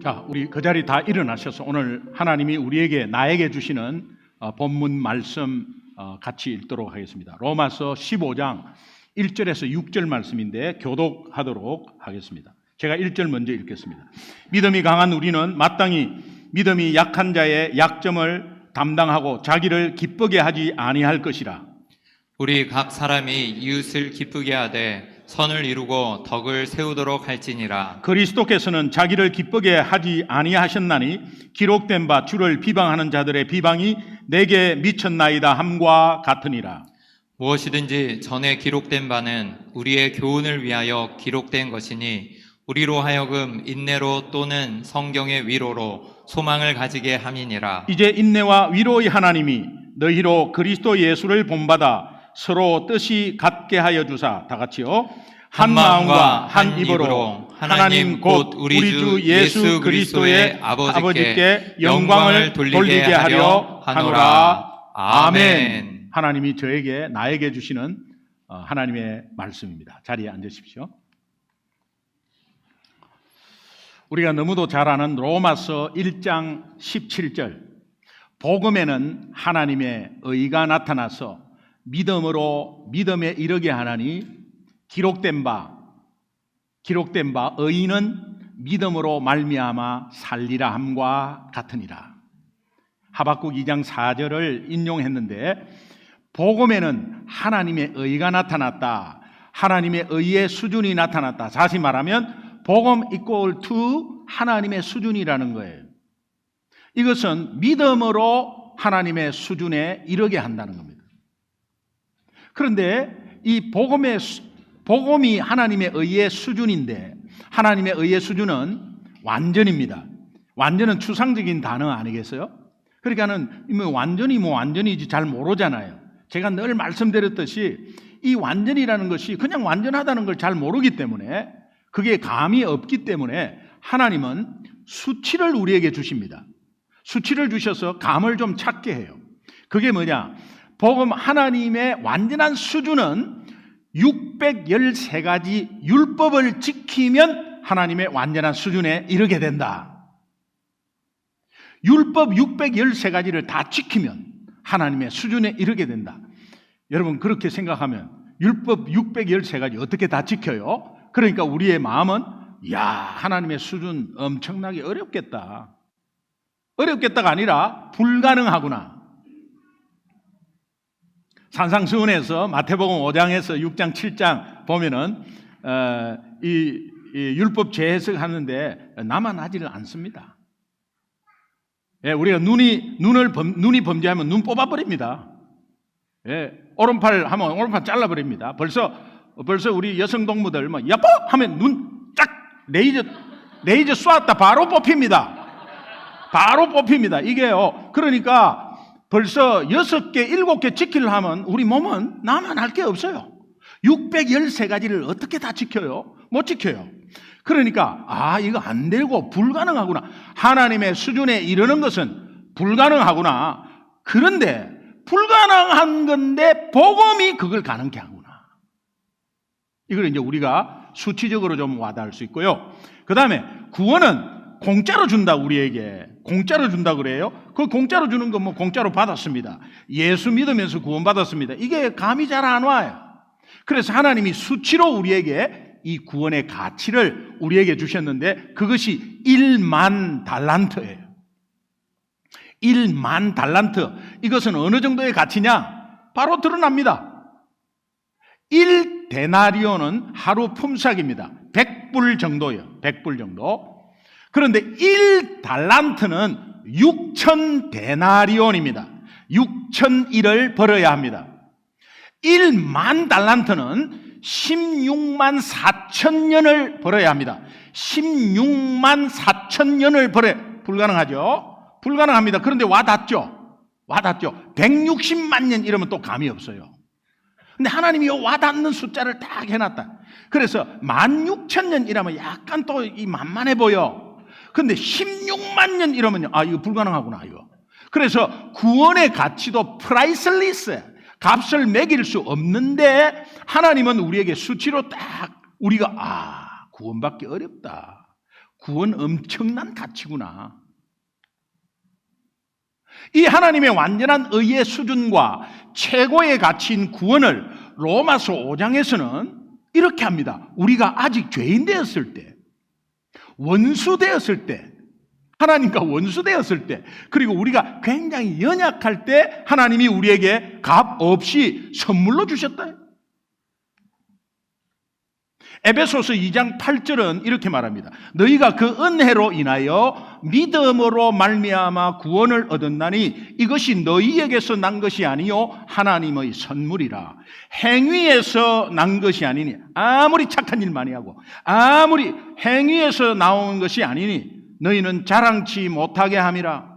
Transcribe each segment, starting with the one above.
자, 우리 그 자리 다 일어나셔서 오늘 하나님이 나에게 주시는 본문 말씀 같이 읽도록 하겠습니다. 로마서 15장 1절에서 6절 말씀인데 교독하도록 하겠습니다. 제가 1절 먼저 읽겠습니다. 믿음이 강한 우리는 마땅히 믿음이 약한 자의 약점을 담당하고 자기를 기쁘게 하지 아니할 것이라. 우리 각 사람이 이웃을 기쁘게 하되 선을 이루고 덕을 세우도록 할지니라. 그리스도께서는 자기를 기쁘게 하지 아니하셨나니 기록된 바 주를 비방하는 자들의 비방이 내게 미쳤나이다 함과 같으니라. 무엇이든지 전에 기록된 바는 우리의 교훈을 위하여 기록된 것이니 우리로 하여금 인내로 또는 성경의 위로로 소망을 가지게 함이니라. 이제 인내와 위로의 하나님이 너희로 그리스도 예수를 본받아 서로 뜻이 같게 하여 주사, 다 같이요. 한 마음과 한 입으로 하나님 곧 우리 주 예수 그리스도의 아버지께 영광을 돌리게 하려 하노라. 아멘. 하나님이 나에게 주시는 하나님의 말씀입니다. 자리에 앉으십시오. 우리가 너무도 잘 아는 로마서 1장 17절, 복음에는 하나님의 의가 나타나서 믿음으로 믿음에 이르게 하나니 기록된 바 의인은 믿음으로 말미암아 살리라 함과 같으니라. 하박국 2장 4절을 인용했는데 복음에는 하나님의 의가 나타났다. 하나님의 의의 수준이 나타났다. 다시 말하면 복음 equal to 하나님의 수준이라는 거예요. 이것은 믿음으로 하나님의 수준에 이르게 한다는 겁니다. 그런데 이 복음이 하나님의 의의 수준인데 하나님의 의의 수준은 완전입니다. 완전은 추상적인 단어 아니겠어요? 그러니까는 완전이지 잘 모르잖아요. 제가 늘 말씀드렸듯이 이 완전이라는 것이 그냥 완전하다는 걸 잘 모르기 때문에 그게 감이 없기 때문에 하나님은 수치를 우리에게 주십니다. 수치를 주셔서 감을 좀 찾게 해요. 그게 뭐냐? 복음 하나님의 완전한 수준은 613가지 율법을 지키면 하나님의 완전한 수준에 이르게 된다. 율법 613가지를 다 지키면 하나님의 수준에 이르게 된다. 여러분 그렇게 생각하면 율법 613가지 어떻게 다 지켜요? 그러니까 우리의 마음은 하나님의 수준 엄청나게 어렵겠다. 어렵겠다가 아니라 불가능하구나. 산상수훈에서 마태복음 5장에서 6장 7장 보면은 이 율법 재해석하는데 나만 하지를 않습니다. 우리가 눈이 범죄하면 눈 뽑아버립니다. 오른팔 하면 오른팔 잘라버립니다. 벌써 우리 여성 동무들 여보 하면 눈 쫙 레이저 쏘았다 바로 뽑힙니다. 바로 뽑힙니다. 이게요. 그러니까 벌써 6개, 7개 지키려 하면 우리 몸은 나만 할 게 없어요. 613가지를 어떻게 다 지켜요? 못 지켜요. 그러니까 이거 안 되고 불가능하구나. 하나님의 수준에 이르는 것은 불가능하구나. 그런데 불가능한 건데 복음이 그걸 가능케 하구나. 이걸 이제 우리가 수치적으로 좀 와닿을 수 있고요. 그 다음에 구원은 공짜로 준다. 우리에게 공짜로 준다 그래요. 그 공짜로 주는 건 공짜로 받았습니다. 예수 믿으면서 구원받았습니다. 이게 감이 잘 안 와요. 그래서 하나님이 수치로 우리에게 이 구원의 가치를 우리에게 주셨는데 그것이 1만 달란트예요. 1만 달란트. 이것은 어느 정도의 가치냐? 바로 드러납니다. 1데나리온은 하루 품삯입니다. 100불 정도예요. 100불 정도. 그런데 1달란트는 6,000데나리온입니다. 6,001을 벌어야 합니다. 1만 달란트는 16만 4천 년을 벌어야 합니다. 16만 4천 년을 불가능하죠? 불가능합니다. 그런데 와닿죠? 160만 년 이러면 또 감이 없어요. 근데 하나님이 와닿는 숫자를 딱 해놨다. 그래서 16,000년 이라면 약간 또 만만해 보여. 근데 16만 년 이러면요. 이거 불가능하구나, 이거. 그래서 구원의 가치도 프라이슬리스, 값을 매길 수 없는데 하나님은 우리에게 수치로 딱 우리가 구원받기 어렵다. 구원 엄청난 가치구나. 이 하나님의 완전한 의의 수준과 최고의 가치인 구원을 로마서 5장에서는 이렇게 합니다. 우리가 아직 죄인 되었을 때, 원수 되었을 때, 하나님과 원수 되었을 때, 그리고 우리가 굉장히 연약할 때 하나님이 우리에게 값 없이 선물로 주셨다. 에베소서 2장 8절은 이렇게 말합니다. 너희가 그 은혜로 인하여 믿음으로 말미암아 구원을 얻었나니 이것이 너희에게서 난 것이 아니요 하나님의 선물이라. 행위에서 난 것이 아니니, 아무리 착한 일 많이 하고 아무리 행위에서 나온 것이 아니니 너희는 자랑치 못하게 함이라.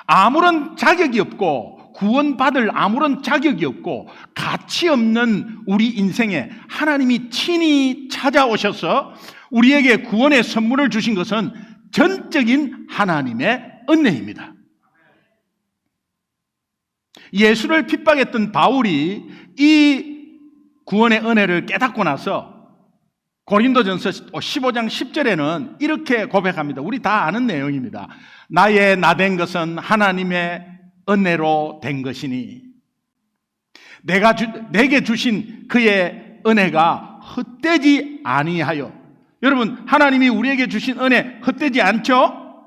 아무런 자격이 없고 구원받을 아무런 자격이 없고 가치 없는 우리 인생에 하나님이 친히 찾아오셔서 우리에게 구원의 선물을 주신 것은 전적인 하나님의 은혜입니다. 예수를 핍박했던 바울이 이 구원의 은혜를 깨닫고 나서 고린도전서 15장 10절에는 이렇게 고백합니다. 우리 다 아는 내용입니다. 나의 나된 것은 하나님의 은혜로 된 것이니 내게 주신 그의 은혜가 헛되지 아니하여. 여러분, 하나님이 우리에게 주신 은혜 헛되지 않죠?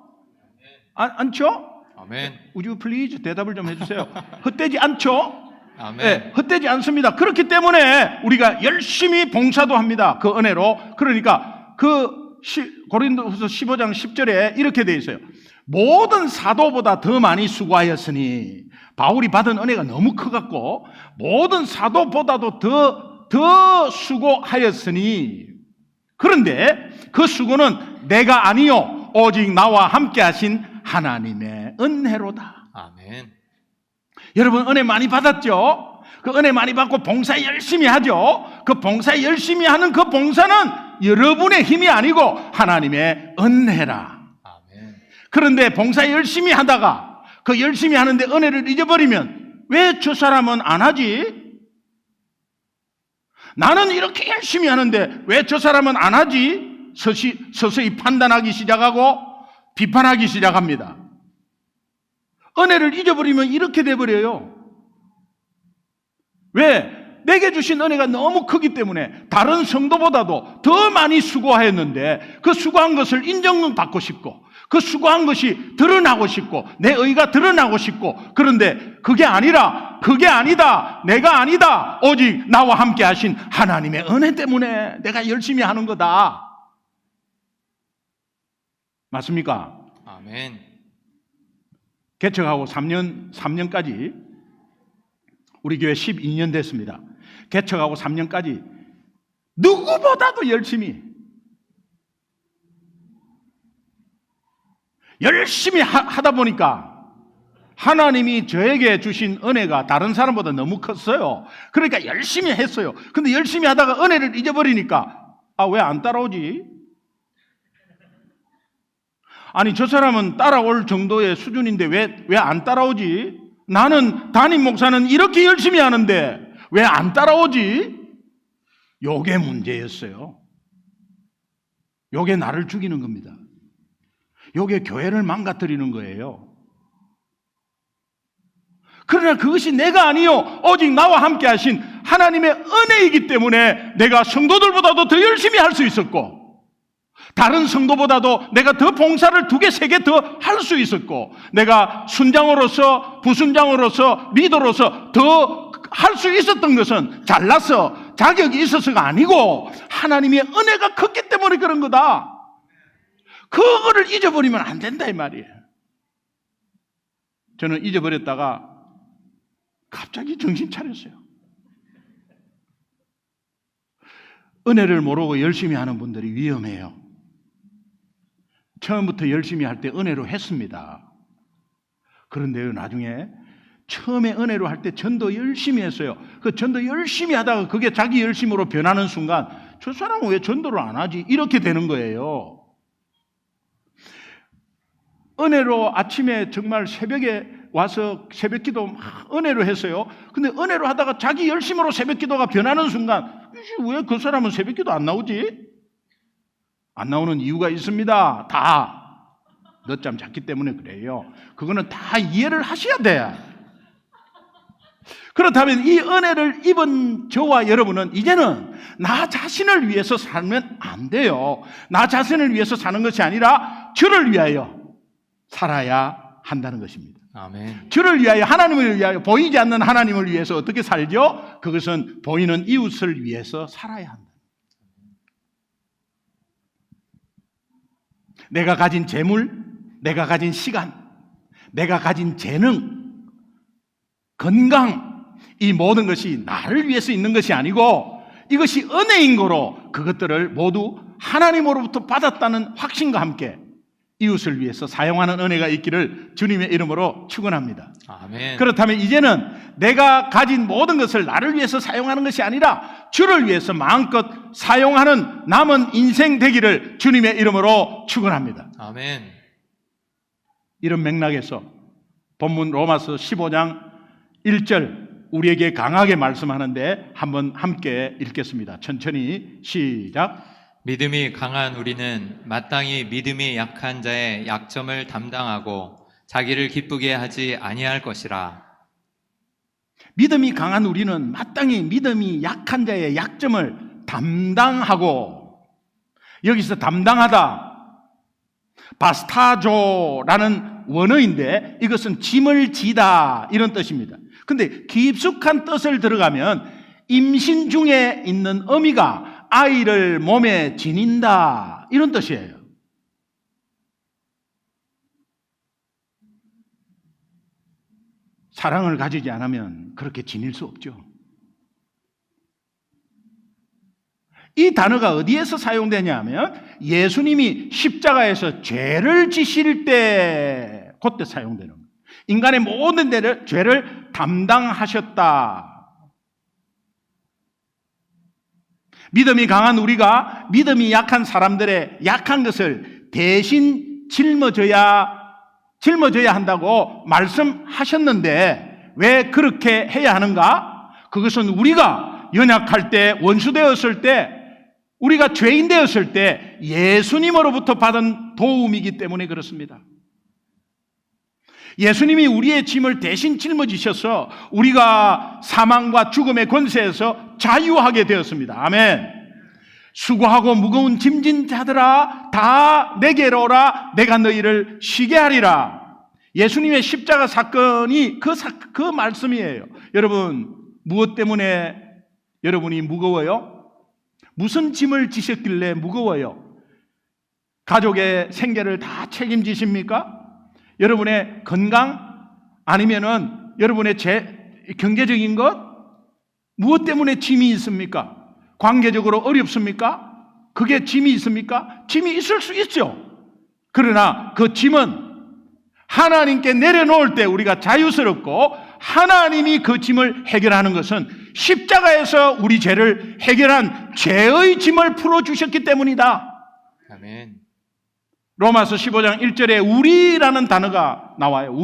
않죠? 아멘. Would you please 대답을 좀 해주세요. 헛되지 않죠? 아멘. 네, 헛되지 않습니다. 그렇기 때문에 우리가 열심히 봉사도 합니다. 그 은혜로. 그러니까 고린도후서 15장 10절에 이렇게 되어 있어요. 모든 사도보다 더 많이 수고하였으니, 바울이 받은 은혜가 너무 커갖고 모든 사도보다도 더 수고하였으니, 그런데 그 수고는 내가 아니요 오직 나와 함께 하신 하나님의 은혜로다. 아멘. 여러분, 은혜 많이 받았죠? 그 은혜 많이 받고 봉사 열심히 하죠? 그 봉사 열심히 하는 그 봉사는 여러분의 힘이 아니고 하나님의 은혜라. 그런데 봉사 열심히 하다가 그 열심히 하는데 은혜를 잊어버리면 왜 저 사람은 안 하지? 나는 이렇게 열심히 하는데 왜 저 사람은 안 하지? 서서히 판단하기 시작하고 비판하기 시작합니다. 은혜를 잊어버리면 이렇게 돼버려요. 왜? 내게 주신 은혜가 너무 크기 때문에 다른 성도보다도 더 많이 수고하였는데 그 수고한 것을 인정받고 싶고 그 수고한 것이 드러나고 싶고 내 의가 드러나고 싶고, 그런데 그게 아니다. 내가 아니다. 오직 나와 함께 하신 하나님의 은혜 때문에 내가 열심히 하는 거다. 맞습니까? 아멘. 개척하고 3년까지 우리 교회 12년 됐습니다. 개척하고 3년까지 누구보다도 열심히 하다 보니까 하나님이 저에게 주신 은혜가 다른 사람보다 너무 컸어요. 그러니까 열심히 했어요. 근데 열심히 하다가 은혜를 잊어버리니까 왜 안 따라오지? 아니, 저 사람은 따라올 정도의 수준인데 왜 안 따라오지? 나는 담임 목사는 이렇게 열심히 하는데 왜 안 따라오지? 요게 문제였어요. 요게 나를 죽이는 겁니다. 요게 교회를 망가뜨리는 거예요. 그러나 그것이 내가 아니요 오직 나와 함께 하신 하나님의 은혜이기 때문에 내가 성도들보다도 더 열심히 할 수 있었고, 다른 성도보다도 내가 더 봉사를 2개, 3개 더 할 수 있었고, 내가 순장으로서, 부순장으로서, 리더로서 더 할 수 있었던 것은 잘나서 자격이 있어서가 아니고 하나님의 은혜가 컸기 때문에 그런 거다. 그거를 잊어버리면 안 된다 이 말이에요. 저는 잊어버렸다가 갑자기 정신 차렸어요. 은혜를 모르고 열심히 하는 분들이 위험해요. 처음부터 열심히 할 때 은혜로 했습니다. 그런데요, 나중에 처음에 은혜로 할 때 전도 열심히 했어요. 그 전도 열심히 하다가 그게 자기 열심으로 변하는 순간 저 사람은 왜 전도를 안 하지? 이렇게 되는 거예요. 은혜로 아침에 정말 새벽에 와서 새벽 기도 막 은혜로 했어요. 근데 은혜로 하다가 자기 열심으로 새벽 기도가 변하는 순간 왜 그 사람은 새벽 기도 안 나오지? 안 나오는 이유가 있습니다. 다 늦잠 잤기 때문에 그래요. 그거는 다 이해를 하셔야 돼요. 그렇다면 이 은혜를 입은 저와 여러분은 이제는 나 자신을 위해서 살면 안 돼요. 나 자신을 위해서 사는 것이 아니라 주를 위하여 살아야 한다는 것입니다. 아멘. 주를 위하여, 하나님을 위하여, 보이지 않는 하나님을 위해서 어떻게 살죠? 그것은 보이는 이웃을 위해서 살아야 한다. 내가 가진 재물, 내가 가진 시간, 내가 가진 재능, 건강, 이 모든 것이 나를 위해서 있는 것이 아니고 이것이 은혜인 거로 그것들을 모두 하나님으로부터 받았다는 확신과 함께 이웃을 위해서 사용하는 은혜가 있기를 주님의 이름으로 축원합니다. 아멘. 그렇다면 이제는 내가 가진 모든 것을 나를 위해서 사용하는 것이 아니라 주를 위해서 마음껏 사용하는 남은 인생 되기를 주님의 이름으로 축원합니다. 아멘. 이런 맥락에서 본문 로마서 15장 1절 우리에게 강하게 말씀하는데 한번 함께 읽겠습니다. 천천히 시작. 믿음이 강한 우리는 마땅히 믿음이 약한 자의 약점을 담당하고 자기를 기쁘게 하지 아니할 것이라. 믿음이 강한 우리는 마땅히 믿음이 약한 자의 약점을 담당하고, 여기서 담당하다, 바스타조라는 원어인데 이것은 짐을 지다 이런 뜻입니다. 근데 깊숙한 뜻을 들어가면 임신 중에 있는 어미가 아이를 몸에 지닌다 이런 뜻이에요. 사랑을 가지지 않으면 그렇게 지닐 수 없죠. 이 단어가 어디에서 사용되냐 하면 예수님이 십자가에서 죄를 지실 때 그때 사용되는 거예요. 인간의 모든 죄를 담당하셨다. 믿음이 강한 우리가 믿음이 약한 사람들의 약한 것을 대신 짊어져야 한다고 말씀하셨는데 왜 그렇게 해야 하는가? 그것은 우리가 연약할 때, 원수되었을 때, 우리가 죄인 되었을 때 예수님으로부터 받은 도움이기 때문에 그렇습니다. 예수님이 우리의 짐을 대신 짊어지셔서 우리가 사망과 죽음의 권세에서 자유하게 되었습니다. 아멘. 수고하고 무거운 짐진 자들아 다 내게로 오라 내가 너희를 쉬게 하리라. 예수님의 십자가 사건이 그 말씀이에요. 여러분, 무엇 때문에 여러분이 무거워요? 무슨 짐을 지셨길래 무거워요? 가족의 생계를 다 책임지십니까? 여러분의 건강? 아니면은 여러분의 경제적인 것? 무엇 때문에 짐이 있습니까? 관계적으로 어렵습니까? 그게 짐이 있습니까? 짐이 있을 수 있죠. 그러나 그 짐은 하나님께 내려놓을 때 우리가 자유스럽고 하나님이 그 짐을 해결하는 것은 십자가에서 우리 죄를 해결한 죄의 짐을 풀어주셨기 때문이다. 아멘. 로마서 15장 1절에 우리라는 단어가 나와요.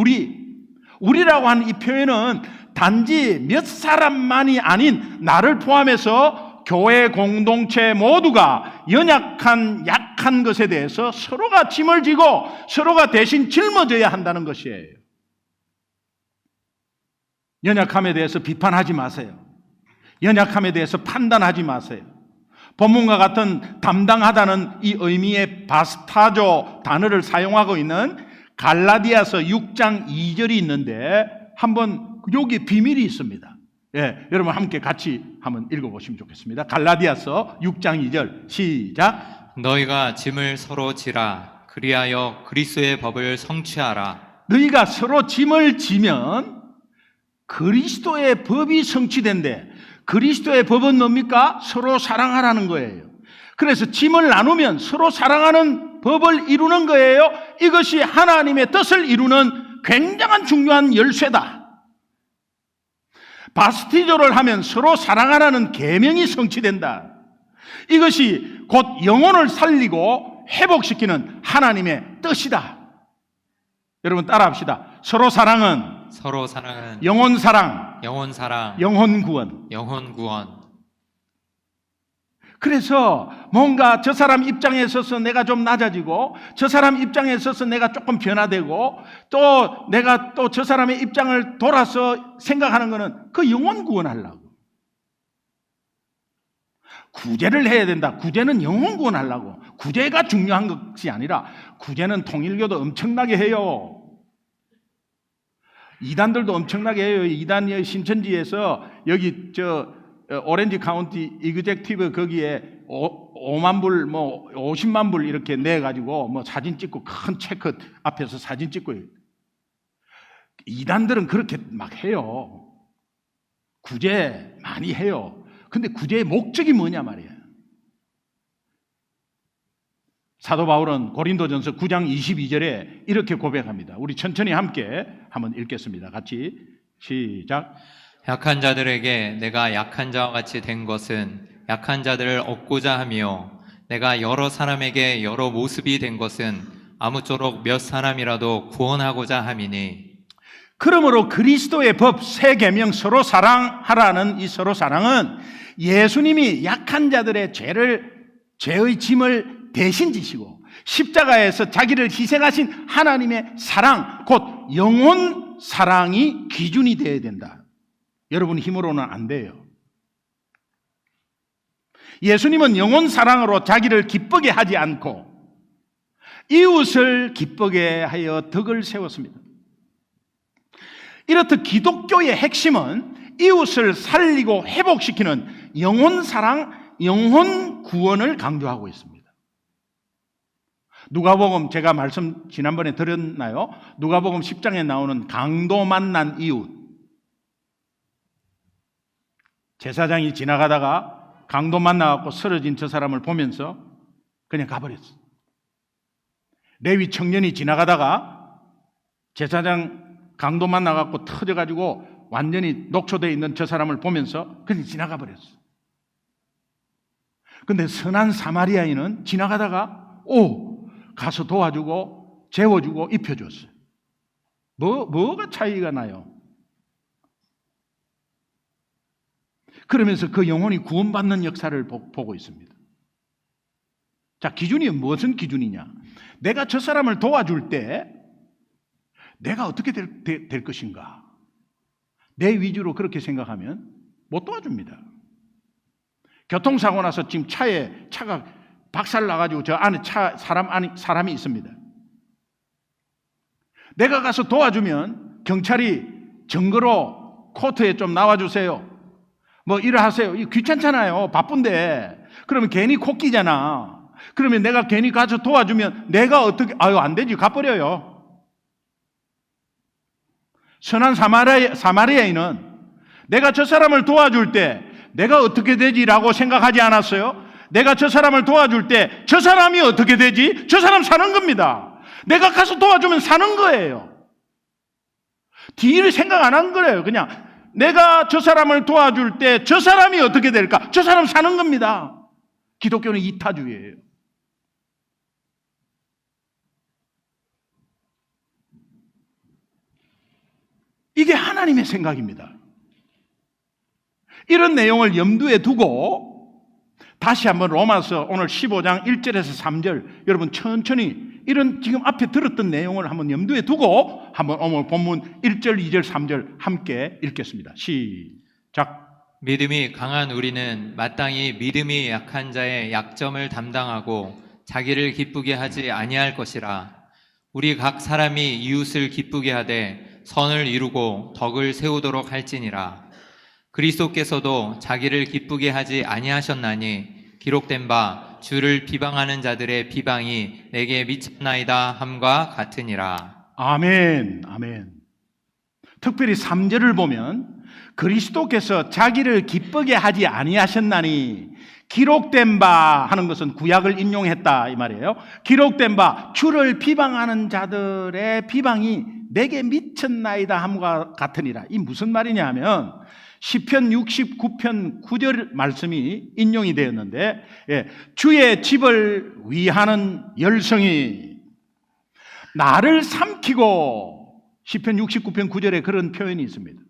우리라고 하는 이 표현은 단지 몇 사람만이 아닌 나를 포함해서 교회 공동체 모두가 약한 것에 대해서 서로가 짐을 지고 서로가 대신 짊어져야 한다는 것이에요. 연약함에 대해서 비판하지 마세요. 연약함에 대해서 판단하지 마세요. 본문과 같은 담당하다는 이 의미의 바스타조 단어를 사용하고 있는 갈라디아서 6장 2절이 있는데 한번 여기 비밀이 있습니다. 예, 여러분 함께 같이 한번 읽어보시면 좋겠습니다. 갈라디아서 6장 2절 시작. 너희가 짐을 서로 지라 그리하여 그리스도의 법을 성취하라. 너희가 서로 짐을 지면 그리스도의 법이 성취된대. 그리스도의 법은 뭡니까? 서로 사랑하라는 거예요. 그래서 짐을 나누면 서로 사랑하는 법을 이루는 거예요. 이것이 하나님의 뜻을 이루는 굉장한 중요한 열쇠다. 바스티조를 하면 서로 사랑하라는 계명이 성취된다. 이것이 곧 영혼을 살리고 회복시키는 하나님의 뜻이다. 여러분 따라합시다. 서로 사랑은 영혼 사랑, 영혼 사랑, 영혼 구원. 영혼 구원. 그래서 뭔가 저 사람 입장에 있어서 내가 좀 낮아지고 저 사람 입장에 있어서 내가 조금 변화되고 또 내가 또 저 사람의 입장을 돌아서 생각하는 것은 그 영혼 구원하려고. 구제를 해야 된다. 구제는 영혼 구원하려고. 구제가 중요한 것이 아니라 구제는 통일교도 엄청나게 해요. 이단들도 엄청나게 해요. 이단이 신천지에서 여기 오렌지 카운티 이그젝티브 거기에 5만 불, 50만 불 이렇게 내가지고 사진 찍고 큰 체크 앞에서 사진 찍고. 이단들은 그렇게 막 해요. 구제 많이 해요. 근데 구제의 목적이 뭐냐 말이에요. 사도 바울은 고린도전서 9장 22절에 이렇게 고백합니다. 우리 천천히 함께 한번 읽겠습니다. 같이 시작. 약한 자들에게 내가 약한 자와 같이 된 것은 약한 자들을 얻고자 하며 내가 여러 사람에게 여러 모습이 된 것은 아무쪼록 몇 사람이라도 구원하고자 함이니. 그러므로 그리스도의 법 새 계명 서로 사랑하라는 이 서로 사랑은 예수님이 약한 자들의 죄의 짐을 대신 지시고 십자가에서 자기를 희생하신 하나님의 사랑, 곧 영혼 사랑이 기준이 되어야 된다. 여러분 힘으로는 안 돼요. 예수님은 영혼 사랑으로 자기를 기쁘게 하지 않고 이웃을 기쁘게 하여 덕을 세웠습니다. 이렇듯 기독교의 핵심은 이웃을 살리고 회복시키는 영혼 사랑, 영혼 구원을 강조하고 있습니다. 누가복음 제가 말씀 지난번에 드렸나요? 누가복음 10장에 나오는 강도 만난 이웃. 제사장이 지나가다가 강도 만나갖고 쓰러진 저 사람을 보면서 그냥 가버렸어. 레위 청년이 지나가다가 제사장 강도 만나갖고 터져가지고 완전히 녹초되어 있는 저 사람을 보면서 그냥 지나가 버렸어. 근데 선한 사마리아인은 지나가다가 가서 도와주고 재워주고 입혀줬어요. 뭐가 차이가 나요? 그러면서 그 영혼이 구원받는 역사를 보고 있습니다. 자, 기준이 무슨 기준이냐? 내가 저 사람을 도와줄 때 내가 어떻게 될 것인가? 내 위주로 그렇게 생각하면 못 도와줍니다. 교통사고 나서 지금 차가 박살나가지고 저 안에 사람이 있습니다. 내가 가서 도와주면 경찰이 증거로 코트에 좀 나와주세요. 일을 하세요. 귀찮잖아요. 바쁜데. 그러면 괜히 코끼잖아. 그러면 내가 괜히 가서 도와주면 내가 어떻게, 안 되지. 가버려요. 선한 사마리아인은 내가 저 사람을 도와줄 때 내가 어떻게 되지라고 생각하지 않았어요? 내가 저 사람을 도와줄 때 저 사람이 어떻게 되지? 저 사람 사는 겁니다. 내가 가서 도와주면 사는 거예요. 뒤를 생각 안 한 거예요. 그냥 내가 저 사람을 도와줄 때 저 사람이 어떻게 될까? 저 사람 사는 겁니다. 기독교는 이타주의예요. 이게 하나님의 생각입니다. 이런 내용을 염두에 두고 다시 한번 로마서 오늘 15장 1절에서 3절 여러분 천천히 이런 지금 앞에 들었던 내용을 한번 염두에 두고 한번 오늘 본문 1절, 2절, 3절 함께 읽겠습니다. 시작. 믿음이 강한 우리는 마땅히 믿음이 약한 자의 약점을 담당하고 자기를 기쁘게 하지 아니할 것이라. 우리 각 사람이 이웃을 기쁘게 하되 선을 이루고 덕을 세우도록 할지니라. 그리스도께서도 자기를 기쁘게 하지 아니하셨나니 기록된 바 주를 비방하는 자들의 비방이 내게 미쳤나이다 함과 같으니라. 아멘, 아멘. 특별히 3절을 보면 그리스도께서 자기를 기쁘게 하지 아니하셨나니 기록된 바 하는 것은 구약을 인용했다 이 말이에요. 기록된 바 주를 비방하는 자들의 비방이 내게 미쳤나이다 함과 같으니라. 이 무슨 말이냐 하면 시편 69편 9절 말씀이 인용이 되었는데 주의 집을 위하는 열성이 나를 삼키고 시편 69편 9절에 그런 표현이 있습니다.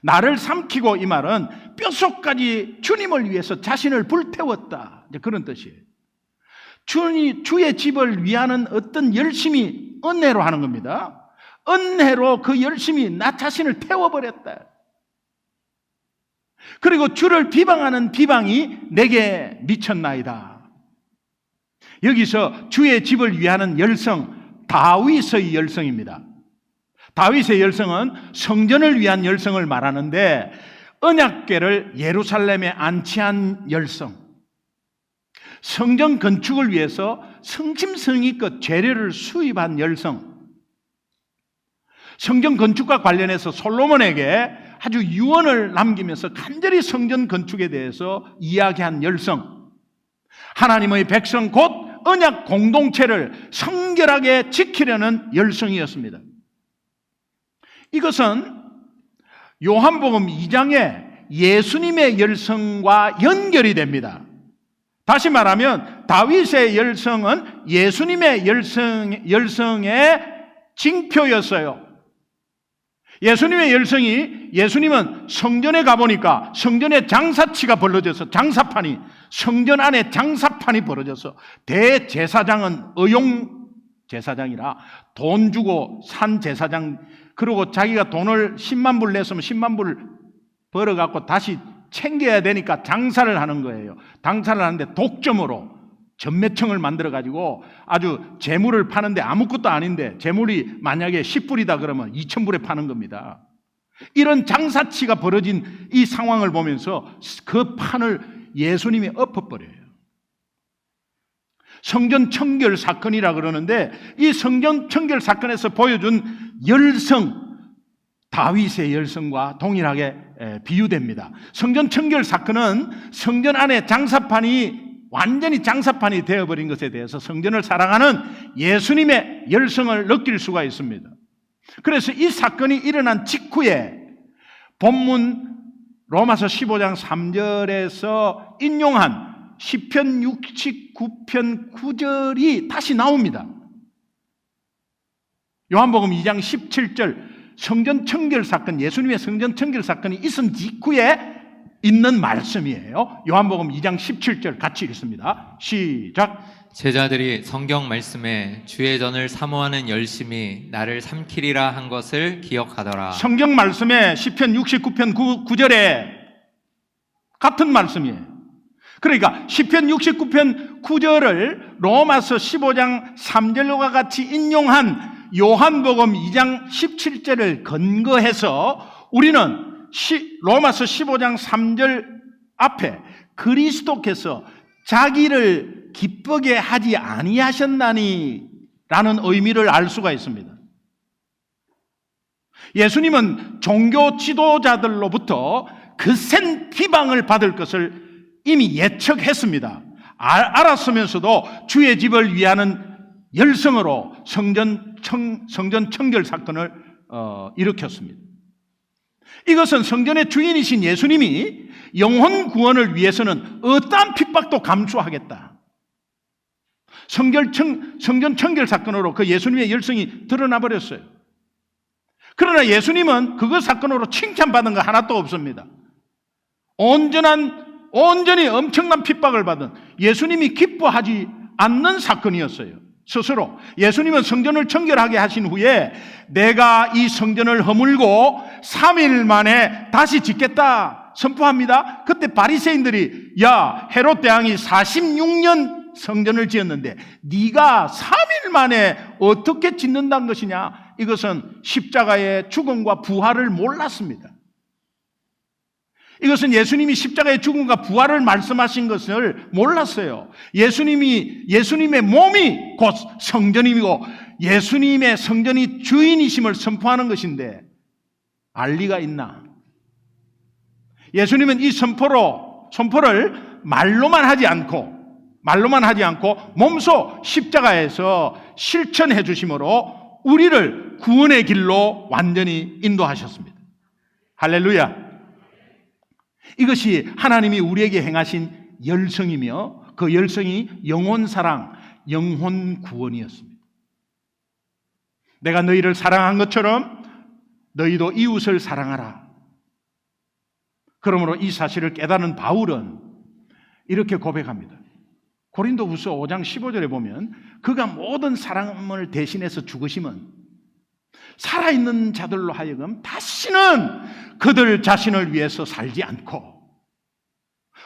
나를 삼키고, 이 말은 뼛속까지 주님을 위해서 자신을 불태웠다, 이제 그런 뜻이에요. 주의 집을 위하는 어떤 열심이 은혜로 하는 겁니다. 은혜로 그 열심이 나 자신을 태워버렸다. 그리고 주를 비방하는 비방이 내게 미쳤나이다. 여기서 주의 집을 위하는 열성, 다윗의 열성입니다. 다윗의 열성은 성전을 위한 열성을 말하는데, 언약궤를 예루살렘에 안치한 열성, 성전 건축을 위해서 성심성의껏 재료를 수입한 열성, 성전 건축과 관련해서 솔로몬에게 아주 유언을 남기면서 간절히 성전 건축에 대해서 이야기한 열성, 하나님의 백성 곧 언약 공동체를 성결하게 지키려는 열성이었습니다. 이것은 요한복음 2장에 예수님의 열성과 연결이 됩니다. 다시 말하면 다윗의 열성은 예수님의 열성의 징표였어요. 예수님의 열성이, 예수님은 성전에 가보니까 성전에 장사치가 벌어져서, 장사판이, 성전 안에 장사판이 벌어져서 대제사장은 의용 제사장이라 돈 주고 산 제사장, 그리고 자기가 돈을 10만 불 냈으면 10만 불 벌어갖고 다시 챙겨야 되니까 장사를 하는 거예요. 장사를 하는데 독점으로 전매청을 만들어가지고 아주 재물을 파는데 아무것도 아닌데, 재물이 만약에 10불이다 그러면 2,000불에 파는 겁니다. 이런 장사치가 벌어진 이 상황을 보면서 그 판을 예수님이 엎어버려요. 성전 청결 사건이라 그러는데, 이 성전 청결 사건에서 보여준 열성, 다윗의 열성과 동일하게 비유됩니다. 성전 청결 사건은 성전 안에 장사판이 완전히 장사판이 되어버린 것에 대해서 성전을 사랑하는 예수님의 열성을 느낄 수가 있습니다. 그래서 이 사건이 일어난 직후에 본문 로마서 15장 3절에서 인용한 시편 69편 9절이 다시 나옵니다. 요한복음 2장 17절 성전 청결 사건, 예수님의 성전 청결 사건이 있은 직후에 있는 말씀이에요. 요한복음 2장 17절 같이 읽습니다. 시작. 제자들이 성경 말씀에 주의 전을 사모하는 열심이 나를 삼키리라 한 것을 기억하더라. 성경 말씀에 시편 69편 9절에 같은 말씀이에요. 그러니까 시편 69편 9절을 로마서 15장 3절과 같이 인용한 요한복음 2장 17절을 근거해서 우리는 로마서 15장 3절 앞에 그리스도께서 자기를 기쁘게 하지 아니하셨나니 라는 의미를 알 수가 있습니다. 예수님은 종교 지도자들로부터 거센 비방을 받을 것을 이미 예측했습니다. 알았으면서도 주의 집을 위하는 열성으로 성전 청결 사건을 일으켰습니다. 이것은 성전의 주인이신 예수님이 영혼 구원을 위해서는 어떠한 핍박도 감수하겠다, 성전 청결 사건으로 그 예수님의 열성이 드러나 버렸어요. 그러나 예수님은 그거 사건으로 칭찬받은 거 하나도 없습니다. 온전히 엄청난 핍박을 받은, 예수님이 기뻐하지 않는 사건이었어요. 스스로 예수님은 성전을 청결하게 하신 후에 내가 이 성전을 허물고 3일 만에 다시 짓겠다 선포합니다. 그때 바리새인들이, 야, 헤롯 대왕이 46년 성전을 지었는데 네가 3일 만에 어떻게 짓는다는 것이냐? 이것은 십자가의 죽음과 부활을 몰랐습니다. 이것은 예수님이 십자가의 죽음과 부활을 말씀하신 것을 몰랐어요. 예수님의 몸이 곧 성전이고 예수님의 성전이 주인이심을 선포하는 것인데 알 리가 있나? 예수님은 이 선포를 말로만 하지 않고 몸소 십자가에서 실천해 주심으로 우리를 구원의 길로 완전히 인도하셨습니다. 할렐루야. 이것이 하나님이 우리에게 행하신 열성이며 그 열성이 영혼 사랑, 영혼 구원이었습니다. 내가 너희를 사랑한 것처럼 너희도 이웃을 사랑하라. 그러므로 이 사실을 깨달은 바울은 이렇게 고백합니다. 고린도후서 5장 15절에 보면 그가 모든 사람을 대신해서 죽으심은 살아있는 자들로 하여금 다시는 그들 자신을 위해서 살지 않고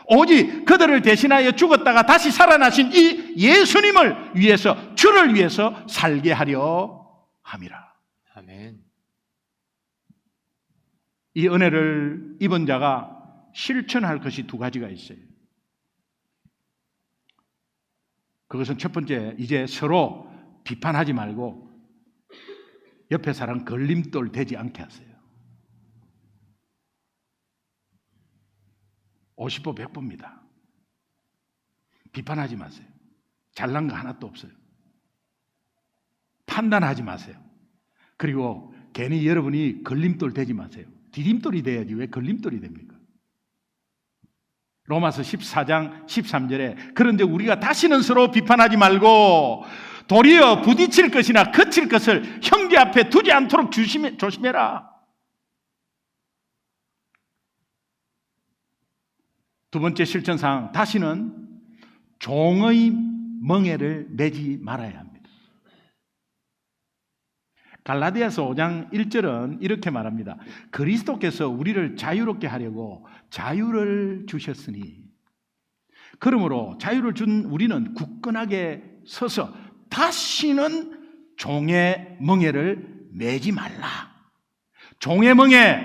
오직 그들을 대신하여 죽었다가 다시 살아나신 이 예수님을 위해서, 주를 위해서 살게 하려 함이라. 아멘. 이 은혜를 입은 자가 실천할 것이 두 가지가 있어요. 그것은 첫 번째, 이제 서로 비판하지 말고 옆에 사람 걸림돌 되지 않게 하세요. 50보 100보입니다. 비판하지 마세요. 잘난 거 하나도 없어요. 판단하지 마세요. 그리고 괜히 여러분이 걸림돌 되지 마세요. 디딤돌이 돼야지 왜 걸림돌이 됩니까? 로마서 14장 13절에 그런데 우리가 다시는 서로 비판하지 말고 도리어 부딪힐 것이나 거칠 것을 형제 앞에 두지 않도록 조심해라. 두 번째 실천사항, 다시는 종의 멍에를 매지 말아야 합니다. 갈라디아서 5장 1절은 이렇게 말합니다. 그리스도께서 우리를 자유롭게 하려고 자유를 주셨으니 그러므로 자유를 준 우리는 굳건하게 서서 다시는 종의 멍에를 매지 말라. 종의 멍에,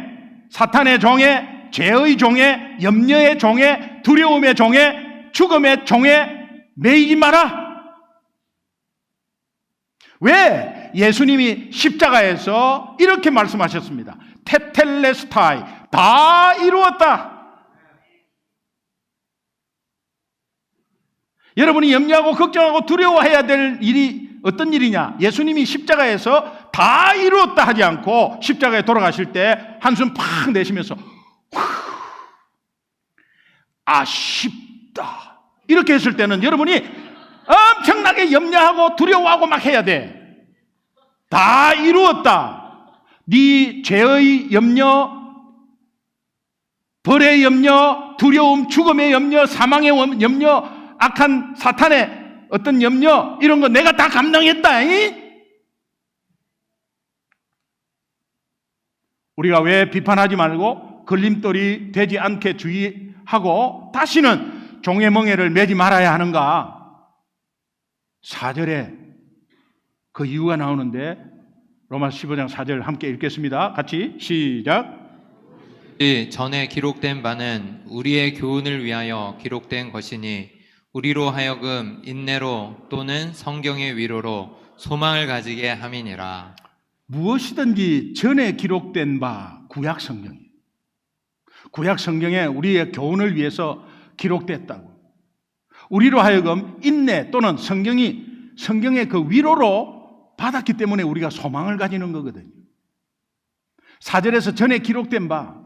사탄의 종에, 죄의 종에, 염려의 종에, 두려움의 종에, 죽음의 종에 매이지 마라. 왜? 예수님이 십자가에서 이렇게 말씀하셨습니다. 테텔레스타이, 다 이루었다. 여러분이 염려하고 걱정하고 두려워해야 될 일이 어떤 일이냐? 예수님이 십자가에서 다 이루었다 하지 않고 십자가에 돌아가실 때 한숨 팍 내쉬면서 아쉽다 이렇게 했을 때는 여러분이 엄청나게 염려하고 두려워하고 막 해야 돼. 다 이루었다. 네 죄의 염려, 벌의 염려, 두려움, 죽음의 염려, 사망의 염려, 악한 사탄의 어떤 염려, 이런 거 내가 다 감당했다. 우리가 왜 비판하지 말고 걸림돌이 되지 않게 주의하고 다시는 종의 멍에를 매지 말아야 하는가? 4절에 그 이유가 나오는데 로마서 15장 4절 함께 읽겠습니다. 같이 시작. 이 전에 기록된 바는 우리의 교훈을 위하여 기록된 것이니 우리로 하여금 인내로 또는 성경의 위로로 소망을 가지게 함이니라. 무엇이든지 전에 기록된 바 구약 성경이에요. 구약 성경에 우리의 교훈을 위해서 기록됐다고. 우리로 하여금 인내 또는 성경의 그 위로로 받았기 때문에 우리가 소망을 가지는 거거든요. 4절에서 전에 기록된 바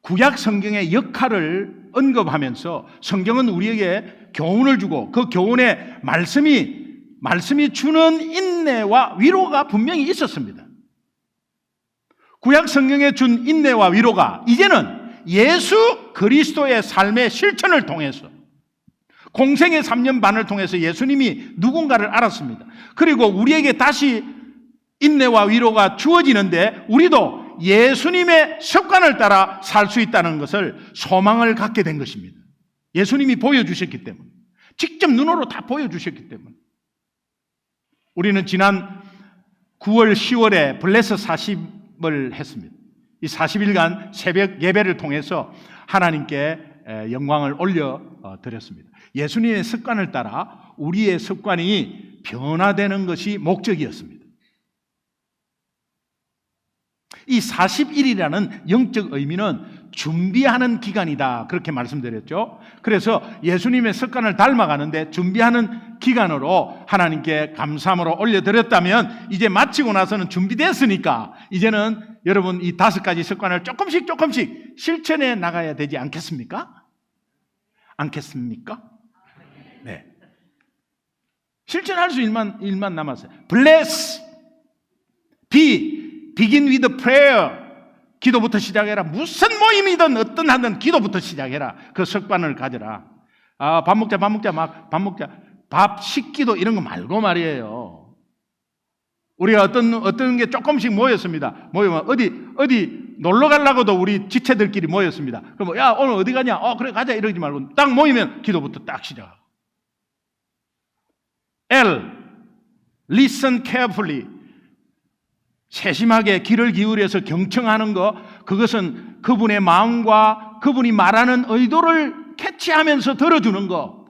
구약 성경의 역할을 언급하면서 성경은 우리에게 교훈을 주고 그 교훈의 말씀이 주는 인내와 위로가 분명히 있었습니다. 구약 성경에 준 인내와 위로가 이제는 예수 그리스도의 삶의 실천을 통해서 공생의 3년 반을 통해서 예수님이 누군가를 알았습니다. 그리고 우리에게 다시 인내와 위로가 주어지는데 우리도 예수님의 습관을 따라 살 수 있다는 것을 소망을 갖게 된 것입니다. 예수님이 보여주셨기 때문에, 직접 눈으로 다 보여주셨기 때문에. 우리는 지난 9월, 10월에 블레스 40을 했습니다. 이 40일간 새벽 예배를 통해서 하나님께 영광을 올려드렸습니다. 예수님의 습관을 따라 우리의 습관이 변화되는 것이 목적이었습니다. 이 40일이라는 영적 의미는 준비하는 기간이다, 그렇게 말씀드렸죠. 그래서 예수님의 습관을 닮아가는데 준비하는 기간으로 하나님께 감사함으로 올려드렸다면 이제 마치고 나서는 준비됐으니까 이제는 여러분 이 5가지 습관을 조금씩 실천해 나가야 되지 않겠습니까? 네. 실천할 수 일만 남았어요. Bless, begin with prayer, 기도부터 시작해라. 무슨 모임이든 어떤 하든 기도부터 시작해라. 그 습관을 가져라. 밥 먹자 밥 먹자. 밥 식기도 이런 거 말고 말이에요. 우리가 어떤 게 조금씩 모였습니다. 모이면 어디 놀러 가려고도 우리 지체들끼리 모였습니다. 그럼 야 오늘 어디 가냐? 그래 가자 이러지 말고 딱 모이면 기도부터 딱 시작하고. L. Listen carefully. 세심하게 귀를 기울여서 경청하는 것, 그것은 그분의 마음과 그분이 말하는 의도를 캐치하면서 들어주는 것.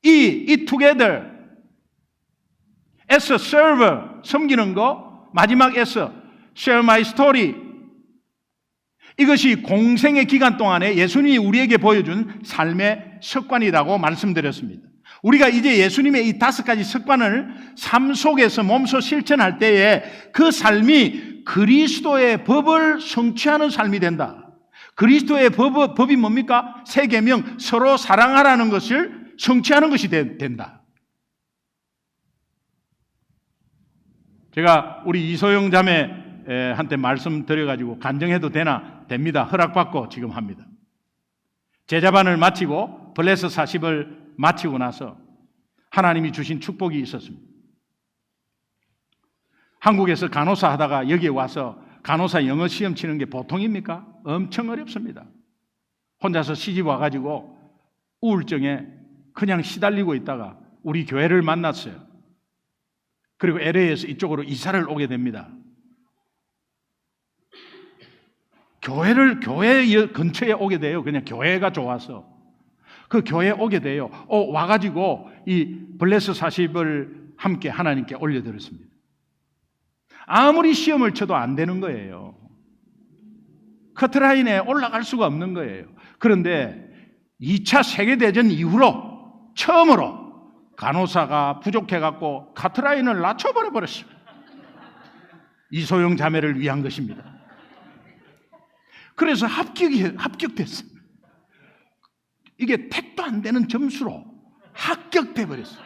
E together. S, serve, 섬기는 것. 마지막 S, share my story. 이것이 공생의 기간 동안에 예수님이 우리에게 보여준 삶의 습관이라고 말씀드렸습니다. 우리가 이제 예수님의 이 5가지 습관을 삶 속에서 몸소 실천할 때에 그 삶이 그리스도의 법을 성취하는 삶이 된다. 그리스도의 법이 뭡니까? 세 계명, 서로 사랑하라는 것을 성취하는 것이 된다. 제가 우리 이소영 자매한테 말씀드려가지고 간증해도 됩니다. 허락받고 지금 합니다. 제자반을 마치고 블레스 40을 마치고 나서 하나님이 주신 축복이 있었습니다. 한국에서 간호사 하다가 여기에 와서 간호사 영어 시험 치는 게 보통입니까? 엄청 어렵습니다. 혼자서 시집 와가지고 우울증에 그냥 시달리고 있다가 우리 교회를 만났어요. 그리고 LA에서 이쪽으로 이사를 오게 됩니다. 교회 근처에 오게 돼요. 그냥 교회가 좋아서. 그 교회에 오게 돼요. 와가지고 이 블레스 40을 함께 하나님께 올려드렸습니다. 아무리 시험을 쳐도 안 되는 거예요. 커트라인에 올라갈 수가 없는 거예요. 그런데 2차 세계대전 이후로 처음으로 간호사가 부족해갖고 커트라인을 낮춰버려 버렸어요. 이소영 자매를 위한 것입니다. 그래서 합격됐어요. 이게 택도 안 되는 점수로 합격돼 버렸어요.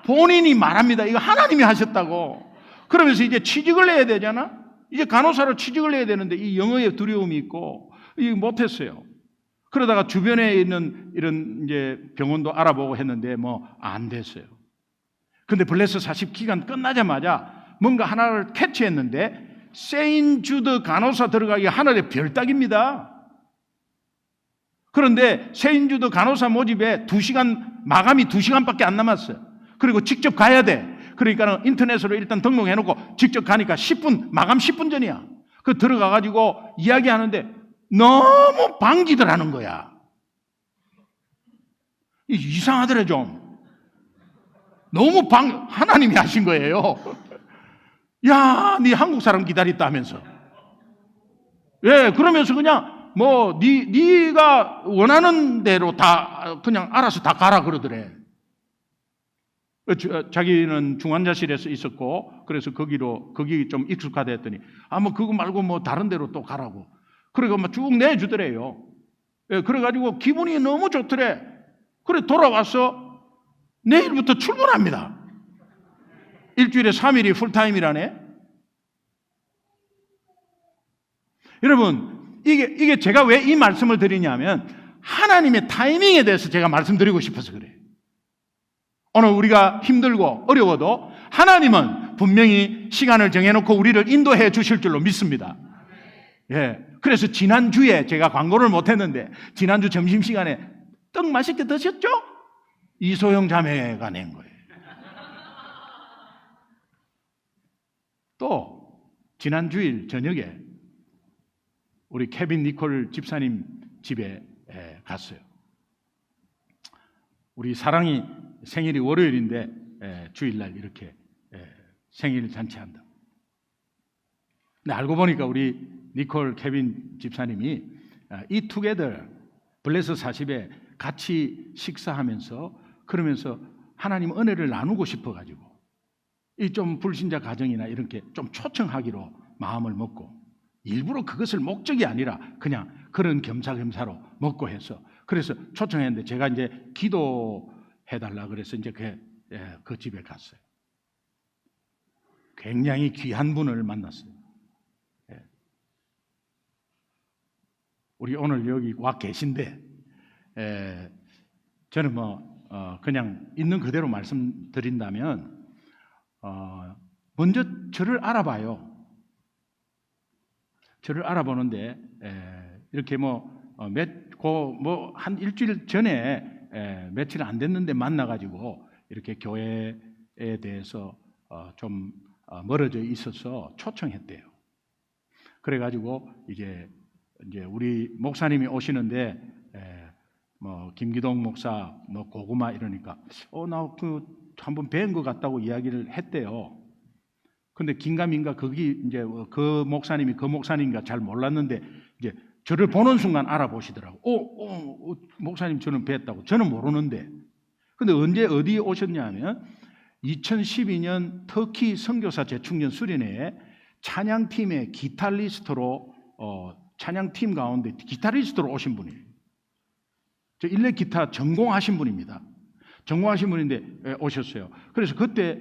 본인이 말합니다. 이거 하나님이 하셨다고. 그러면서 이제 취직을 해야 되잖아. 이제 간호사로 취직을 해야 되는데 이 영어에 두려움이 있고 이거 못했어요. 그러다가 주변에 있는 이런 이제 병원도 알아보고 했는데 뭐 안 됐어요. 근데 블레스 40 기간 끝나자마자 뭔가 하나를 캐치했는데 세인주드 간호사 들어가기 하늘의 별따기입니다. 그런데 세인주드 간호사 모집에 마감이 2시간밖에 안 남았어요. 그리고 직접 가야 돼. 그러니까 인터넷으로 일단 등록해놓고 직접 가니까 마감 10분 전이야. 그 들어가가지고 이야기하는데 너무 반기들 하는 거야. 이상하더래 좀. 너무 하나님이 하신 거예요. 야, 네 한국 사람 기다렸다면서. 예, 그러면서 그냥 네가 원하는 대로 다 그냥 알아서 다 가라 그러더래. 자기는 중환자실에서 있었고 그래서 거기 좀 익숙하다 했더니 뭐 그거 말고 다른 데로 또 가라고. 그러니까 쭉 내주더래요. 예, 그래가지고 기분이 너무 좋더래. 그래 돌아와서 내일부터 출근합니다. 일주일에 3일이 풀타임이라네. 여러분 이게 제가 왜 이 말씀을 드리냐면 하나님의 타이밍에 대해서 제가 말씀드리고 싶어서 그래요. 오늘 우리가 힘들고 어려워도 하나님은 분명히 시간을 정해놓고 우리를 인도해 주실 줄로 믿습니다. 예. 그래서 지난주에 제가 광고를 못했는데 지난주 점심시간에 떡 맛있게 드셨죠? 이소영 자매가 낸 거예요. 또 지난 주일 저녁에 우리 케빈 니콜 집사님 집에 갔어요. 우리 사랑이 생일이 월요일인데 주일날 이렇게 생일 잔치한다. 근데 알고 보니까 우리 니콜 케빈 집사님이 이 투게더 블레스 40에 같이 식사하면서 그러면서 하나님 은혜를 나누고 싶어가지고 이 좀 불신자 가정이나 이렇게 좀 초청하기로 마음을 먹고 일부러 그것을 목적이 아니라 그냥 그런 겸사겸사로 먹고 해서 그래서 초청했는데 제가 이제 기도해달라 그래서 이제 그 집에 갔어요. 굉장히 귀한 분을 만났어요. 우리 오늘 여기 와 계신데 저는 그냥 있는 그대로 말씀드린다면 먼저 저를 알아봐요. 저를 알아보는데 이렇게 한 일주일 전에 며칠 안 됐는데 만나가지고 이렇게 교회에 대해서 좀 멀어져 있어서 초청했대요. 그래가지고 이제 우리 목사님이 오시는데 김기동 목사 고구마 이러니까 나 한번 뵌 것 같다고 이야기를 했대요. 근데 긴가민가 거기 이제 그 목사님인가 잘 몰랐는데 이제 저를 보는 순간 알아보시더라고. 목사님 저는 뵀다고. 저는 모르는데. 근데 언제 어디에 오셨냐면 2012년 터키 선교사 재충전 수련회에 찬양팀의 기타리스트로 찬양팀 가운데 기타리스트로 오신 분이에요. 저 일렉 기타 전공하신 분입니다. 전공하신 분인데 오셨어요. 그래서 그때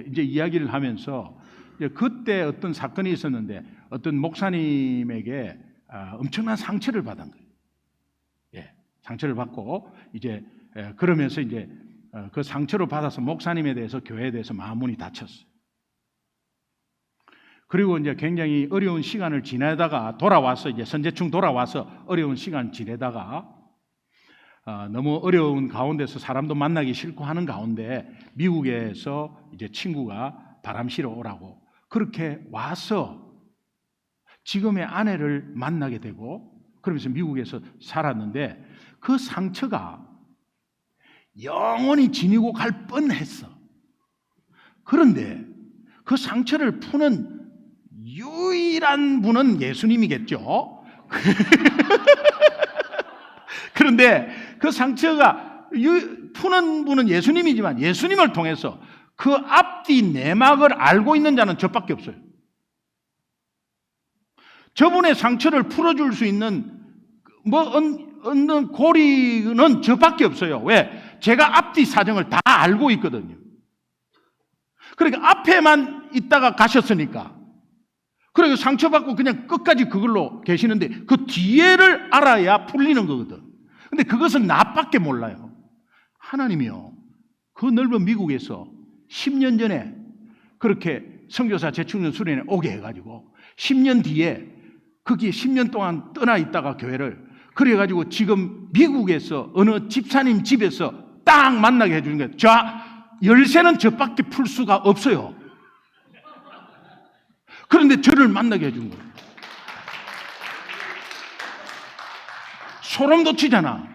이제 이야기를 하면서 그때 어떤 사건이 있었는데 어떤 목사님에게 엄청난 상처를 받은 거예요. 상처를 받고 이제 그러면서 이제 그 상처를 받아서 목사님에 대해서 교회에 대해서 마음문이 닫혔어요. 그리고 이제 굉장히 어려운 시간을 지내다가 돌아와서 이제 선제충 돌아와서 어려운 시간 지내다가 너무 어려운 가운데서 사람도 만나기 싫고 하는 가운데 미국에서 이제 친구가 바람 실어 오라고 그렇게 와서 지금의 아내를 만나게 되고 그러면서 미국에서 살았는데 그 상처가 영원히 지니고 갈 뻔했어. 그런데 그 상처를 푸는 유일한 분은 예수님이겠죠. 그런데 그 상처가 푸는 분은 예수님이지만 예수님을 통해서 그 앞뒤 내막을 알고 있는 자는 저밖에 없어요. 저분의 상처를 풀어줄 수 있는 얻는 고리는 저밖에 없어요. 왜? 제가 앞뒤 사정을 다 알고 있거든요. 그러니까 앞에만 있다가 가셨으니까. 그래서 상처받고 그냥 끝까지 그걸로 계시는데 그 뒤에를 알아야 풀리는 거거든. 근데 그것은 나밖에 몰라요. 하나님이요. 그 넓은 미국에서 10년 전에 그렇게 선교사 재충전 수련회 오게 해가지고 10년 뒤에 거기에 10년 동안 떠나 있다가 교회를 그래가지고 지금 미국에서 어느 집사님 집에서 딱 만나게 해주는 거예요. 열쇠는 저밖에 풀 수가 없어요. 그런데 저를 만나게 해준 거예요. 소름 돋치잖아.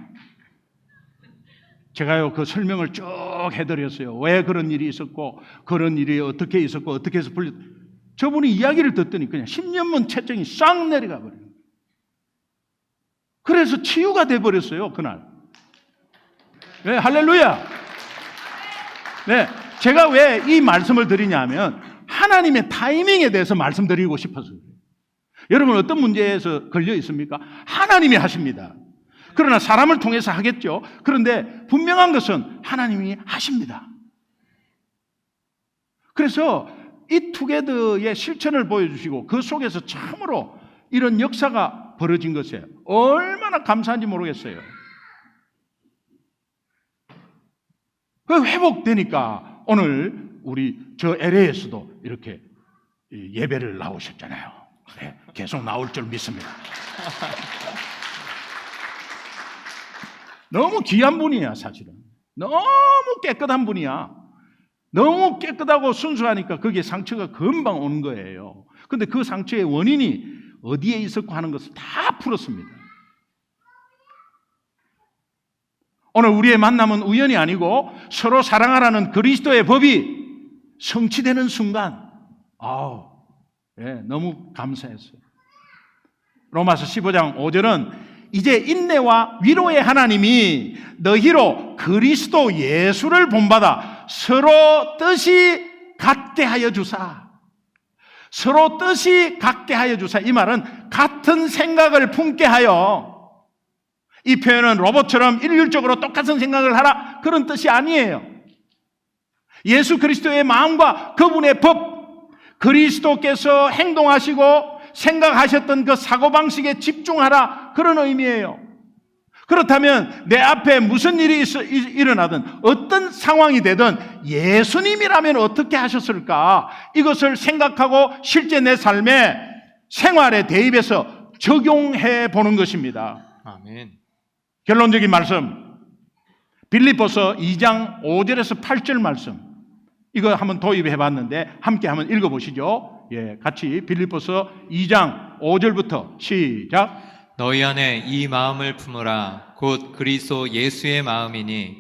제가요 그 설명을 쭉 해드렸어요. 왜 그런 일이 있었고 그런 일이 어떻게 있었고 어떻게 해서 풀렸. 저분이 이야기를 듣더니 그냥 10년만 채증이 싹 내려가 버려요. 그래서 치유가 돼버렸어요 그날. 네, 할렐루야. 네, 제가 왜 이 말씀을 드리냐면 하나님의 타이밍에 대해서 말씀드리고 싶어서 그래요. 여러분 어떤 문제에서 걸려 있습니까? 하나님이 하십니다. 그러나 사람을 통해서 하겠죠. 그런데 분명한 것은 하나님이 하십니다. 그래서 이 투게더의 실천을 보여주시고 그 속에서 참으로 이런 역사가 벌어진 것에 얼마나 감사한지 모르겠어요. 그 회복되니까 오늘 우리 저 LA에서도 이렇게 예배를 나오셨잖아요. 네, 계속 나올 줄 믿습니다. 너무 귀한 분이야 사실은. 너무 깨끗한 분이야. 너무 깨끗하고 순수하니까 거기에 상처가 금방 오는 거예요. 그런데 그 상처의 원인이 어디에 있었고 하는 것을 다 풀었습니다. 오늘 우리의 만남은 우연이 아니고 서로 사랑하라는 그리스도의 법이 성취되는 순간 너무 감사했어요. 로마서 15장 5절은 이제 인내와 위로의 하나님이 너희로 그리스도 예수를 본받아 서로 뜻이 같게 하여 주사. 서로 뜻이 같게 하여 주사. 이 말은 같은 생각을 품게 하여. 이 표현은 로봇처럼 일률적으로 똑같은 생각을 하라 그런 뜻이 아니에요. 예수 그리스도의 마음과 그분의 법, 그리스도께서 행동하시고 생각하셨던 그 사고방식에 집중하라 그런 의미예요. 그렇다면 내 앞에 무슨 일이 일어나든 어떤 상황이 되든 예수님이라면 어떻게 하셨을까? 이것을 생각하고 실제 내 삶의 생활에 대입해서 적용해 보는 것입니다. 아멘. 결론적인 말씀, 빌립보서 2장 5절에서 8절 말씀, 이거 한번 도입해 봤는데 함께 한번 읽어보시죠. 예, 같이 빌립보서 2장 5절부터 시작. 너희 안에 이 마음을 품으라. 곧 그리스도 예수의 마음이니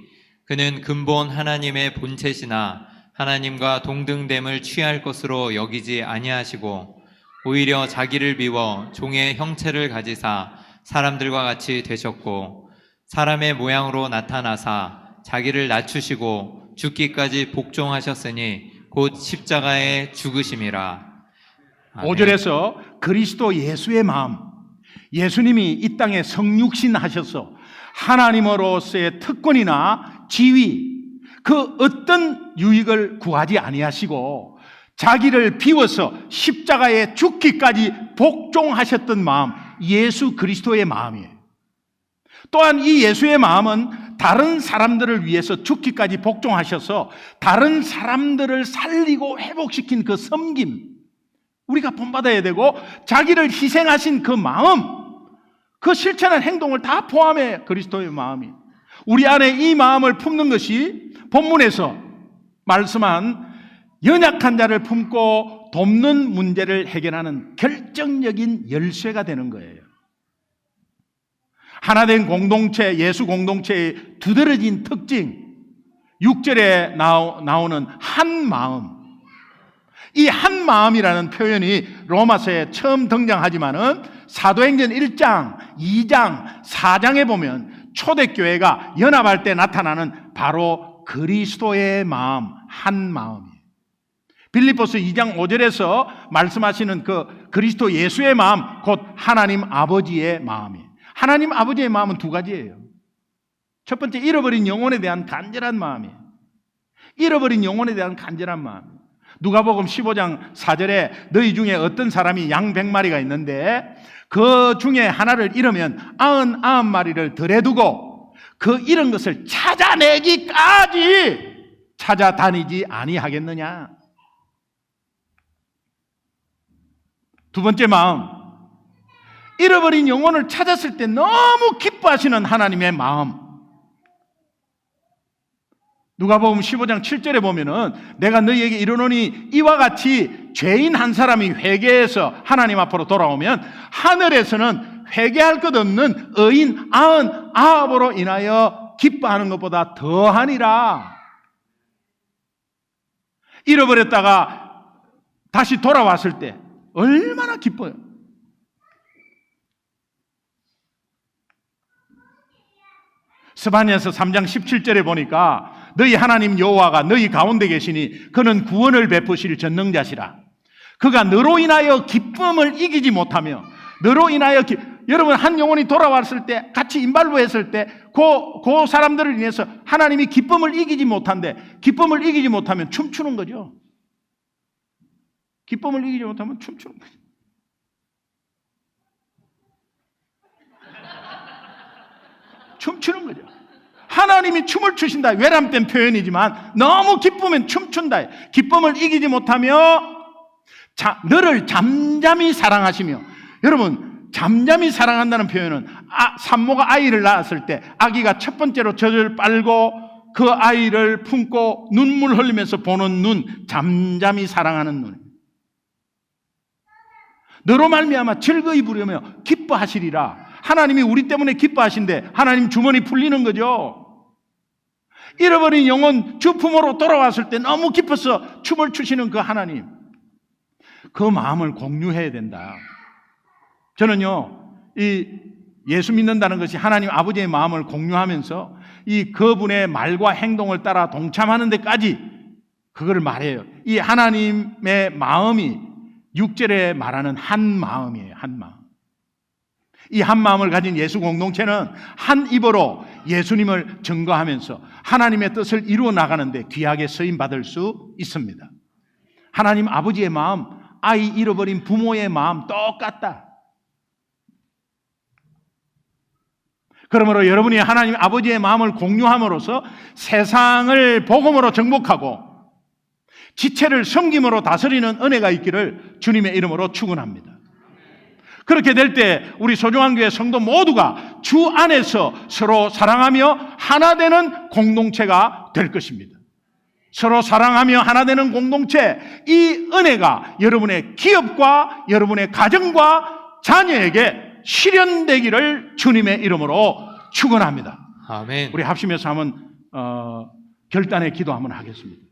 그는 근본 하나님의 본체시나 하나님과 동등됨을 취할 것으로 여기지 아니하시고 오히려 자기를 비워 종의 형체를 가지사 사람들과 같이 되셨고 사람의 모양으로 나타나사 자기를 낮추시고 죽기까지 복종하셨으니 곧 십자가에 죽으심이라. 아멘. 5절에서 그리스도 예수의 마음, 예수님이 이 땅에 성육신 하셔서 하나님으로서의 특권이나 지위, 그 어떤 유익을 구하지 아니하시고 자기를 비워서 십자가에 죽기까지 복종하셨던 마음, 예수 그리스도의 마음이에요. 또한 이 예수의 마음은 다른 사람들을 위해서 죽기까지 복종하셔서 다른 사람들을 살리고 회복시킨 그 섬김, 우리가 본받아야 되고 자기를 희생하신 그 마음, 그 실천한 행동을 다 포함해 그리스도의 마음이. 우리 안에 이 마음을 품는 것이 본문에서 말씀한 연약한 자를 품고 돕는 문제를 해결하는 결정적인 열쇠가 되는 거예요. 하나된 공동체, 예수 공동체의 두드러진 특징, 6절에 나오는 한 마음. 이 한 마음이라는 표현이 로마서에 처음 등장하지만은 사도행전 1장, 2장, 4장에 보면 초대교회가 연합할 때 나타나는 바로 그리스도의 마음, 한 마음이에요. 빌립보서 2장 5절에서 말씀하시는 그 그리스도 예수의 마음, 곧 하나님 아버지의 마음이에요. 하나님 아버지의 마음은 두 가지예요. 첫 번째, 잃어버린 영혼에 대한 간절한 마음이에요. 잃어버린 영혼에 대한 간절한 마음. 누가복음 15장 4절에 너희 중에 어떤 사람이 양 100마리가 있는데 그 중에 하나를 잃으면 99마리를 들에 두고 그 잃은 것을 찾아내기까지 찾아다니지 아니하겠느냐. 두 번째 마음, 잃어버린 영혼을 찾았을 때 너무 기뻐하시는 하나님의 마음. 누가복음 15장 7절에 보면은 내가 너희에게 이르노니 이와 같이 죄인 한 사람이 회개해서 하나님 앞으로 돌아오면 하늘에서는 회개할 것 없는 의인 99으로 인하여 기뻐하는 것보다 더하니라. 잃어버렸다가 다시 돌아왔을 때 얼마나 기뻐요. 스바냐서 3장 17절에 보니까 너희 하나님 여호와가 너희 가운데 계시니 그는 구원을 베푸실 전능자시라. 그가 너로 인하여 기쁨을 이기지 못하며 너로 인하여 여러분 한 영혼이 돌아왔을 때 같이 임발부했을 때 그 사람들을 인해서 하나님이 기쁨을 이기지 못한데 기쁨을 이기지 못하면 춤추는 거죠. 기쁨을 이기지 못하면 춤추는 거죠. 춤추는 거죠. 하나님이 춤을 추신다. 외람된 표현이지만 너무 기쁘면 춤춘다. 기쁨을 이기지 못하며 너를 잠잠히 사랑하시며. 여러분, 잠잠히 사랑한다는 표현은 산모가 아이를 낳았을 때 아기가 첫 번째로 젖을 빨고 그 아이를 품고 눈물 흘리면서 보는 눈, 잠잠히 사랑하는 눈. 너로 말미암아 즐거이 부르며 기뻐하시리라. 하나님이 우리 때문에 기뻐하신데 하나님 주머니 풀리는 거죠. 잃어버린 영혼 주품으로 돌아왔을 때 너무 기뻐서 춤을 추시는 그 하나님, 그 마음을 공유해야 된다. 저는요, 이 예수 믿는다는 것이 하나님 아버지의 마음을 공유하면서 이 그분의 말과 행동을 따라 동참하는 데까지 그걸 말해요. 이 하나님의 마음이 6절에 말하는 한 마음이에요. 한 마음. 이 한 마음을 가진 예수 공동체는 한 입으로 예수님을 증거하면서 하나님의 뜻을 이루어 나가는데 귀하게 쓰임 받을 수 있습니다. 하나님 아버지의 마음, 아이 잃어버린 부모의 마음 똑같다. 그러므로 여러분이 하나님 아버지의 마음을 공유함으로써 세상을 복음으로 정복하고 지체를 섬김으로 다스리는 은혜가 있기를 주님의 이름으로 축원합니다. 그렇게 될 때 우리 소중한 교회 성도 모두가 주 안에서 서로 사랑하며 하나 되는 공동체가 될 것입니다. 서로 사랑하며 하나 되는 공동체, 이 은혜가 여러분의 기업과 여러분의 가정과 자녀에게 실현되기를 주님의 이름으로 축원합니다. 아멘. 우리 합심해서 한번 결단의 기도 한번 하겠습니다.